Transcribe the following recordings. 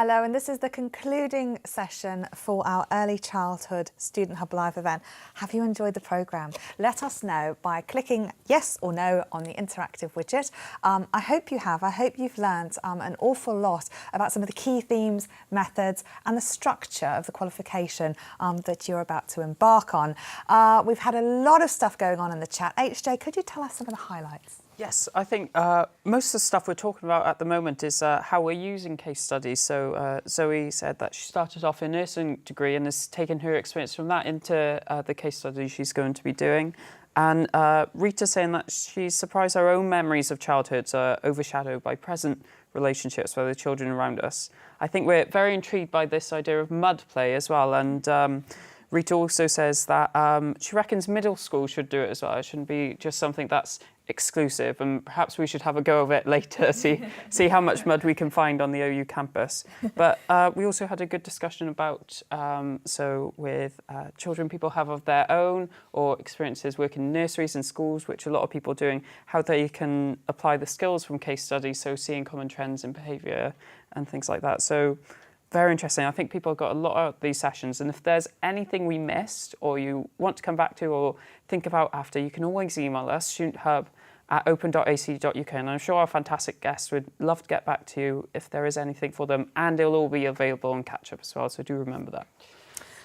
Hello, and this is the concluding session for our Early Childhood Student Hub Live event. Have you enjoyed the programme? Let us know by clicking yes or no on the interactive widget. I hope you have. I hope you've learnt an awful lot about some of the key themes, methods and the structure of the qualification that you're about to embark on. We've had a lot of stuff going on in the chat. HJ, could you tell us some of the highlights? Yes, I think most of the stuff we're talking about at the moment is how we're using case studies. So Zoe said that she started off a nursing degree and has taken her experience from that into the case study she's going to be doing. And Rita saying that she's surprised her own memories of childhood are overshadowed by present relationships with the children around us. I think we're very intrigued by this idea of mud play as well. And Rita also says that she reckons middle school should do it as well. It shouldn't be just something that's exclusive, and perhaps we should have a go of it later, see how much mud we can find on the OU campus. But we also had a good discussion about, so with children people have of their own or experiences working in nurseries and schools, which a lot of people are doing, how they can apply the skills from case studies, so seeing common trends in behaviour and things like that. So very interesting. I think people have got a lot out of these sessions, and if there's anything we missed or you want to come back to or think about after, you can always email us, studenthub@open.ac.uk, and I'm sure our fantastic guests would love to get back to you if there is anything for them, and it'll all be available on catch up as well, so do remember that.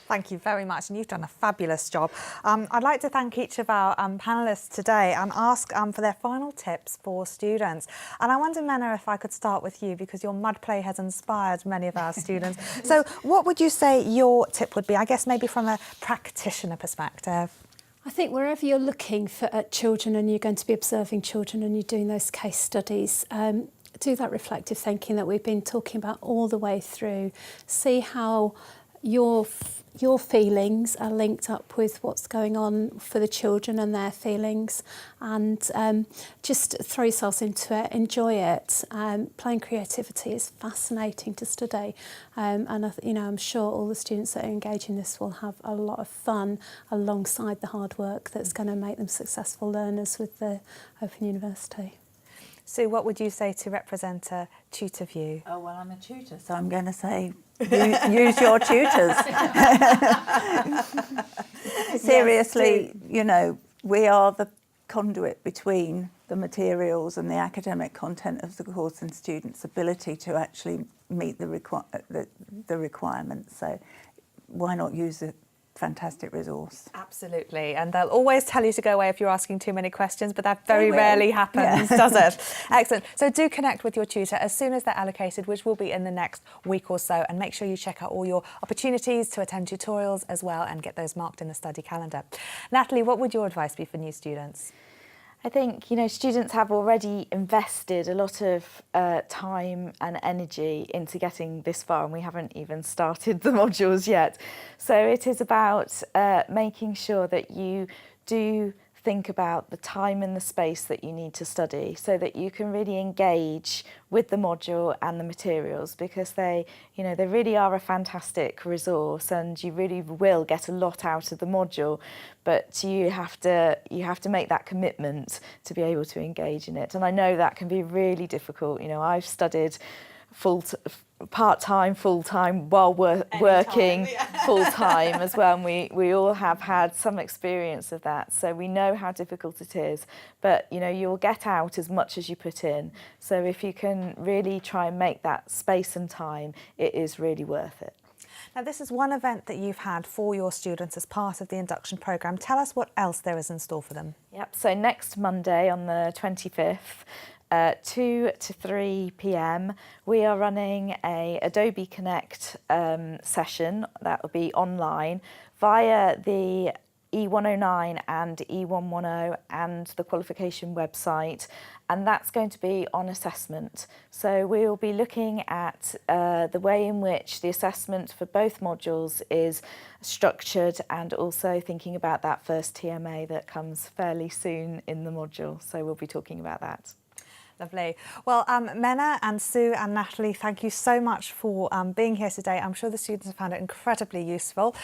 Thank you very much, and you've done a fabulous job. I'd like to thank each of our panellists today and ask for their final tips for students. And I wonder, Menna, if I could start with you, because your mud play has inspired many of our students. So what would you say your tip would be, I guess maybe from a practitioner perspective? I think wherever you're looking at children and you're going to be observing children and you're doing those case studies, do that reflective thinking that we've been talking about all the way through. See how your feelings are linked up with what's going on for the children and their feelings, and just throw yourselves into it, enjoy it. Playing creativity is fascinating to study, and I'm sure all the students that are engaging in this will have a lot of fun alongside the hard work that's going to make them successful learners with the Open University. Sue, what would you say to represent a tutor view? Oh, well, I'm a tutor, so I'm going to say use your tutors. Seriously, we are the conduit between the materials and the academic content of the course and students' ability to actually meet the requirements. So why not use a fantastic resource? Absolutely, and they'll always tell you to go away if you're asking too many questions, but that very rarely happens, does it? Excellent. So do connect with your tutor as soon as they're allocated, which will be in the next week or so, and make sure you check out all your opportunities to attend tutorials as well and get those marked in the study calendar. Natalie, what would your advice be for new students? I think, students have already invested a lot of time and energy into getting this far, and we haven't even started the modules yet. So it is about making sure that you do think about the time and the space that you need to study, so that you can really engage with the module and the materials, because they really are a fantastic resource, and you really will get a lot out of the module, but you have to make that commitment to be able to engage in it. And I know that can be really difficult. I've studied part-time, full-time, while working full-time as well, and we all have had some experience of that, so we know how difficult it is, but you'll get out as much as you put in. So if you can really try and make that space and time, it is really worth it. Now, this is one event that you've had for your students as part of the induction programme. Tell us what else there is in store for them. Yep, so next Monday on the 25th, 2 to 3 p.m. we are running a Adobe Connect session that will be online via the E109 and E110 and the qualification website, and that's going to be on assessment. So we will be looking at the way in which the assessment for both modules is structured, and also thinking about that first TMA that comes fairly soon in the module. So we'll be talking about that. Lovely. Well, Menna and Sue and Natalie, thank you so much for being here today. I'm sure the students have found it incredibly useful.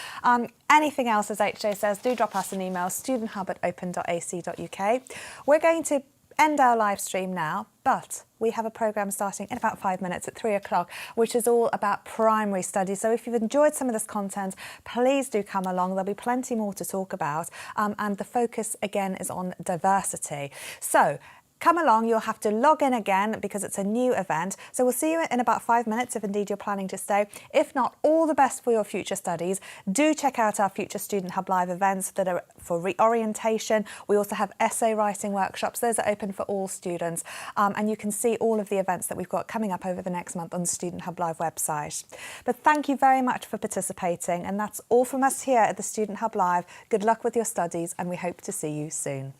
Anything else, as HJ says, do drop us an email, studenthub@open.ac.uk. We're going to end our live stream now, but we have a programme starting in about 5 minutes at 3 o'clock, which is all about primary studies. So if you've enjoyed some of this content, please do come along. There'll be plenty more to talk about. And the focus, again, is on diversity. So come along, you'll have to log in again because it's a new event. So we'll see you in about 5 minutes if indeed you're planning to stay. If not, all the best for your future studies. Do check out our Future Student Hub Live events that are for reorientation. We also have essay writing workshops. Those are open for all students. And you can see all of the events that we've got coming up over the next month on the Student Hub Live website. But thank you very much for participating. And that's all from us here at the Student Hub Live. Good luck with your studies and we hope to see you soon.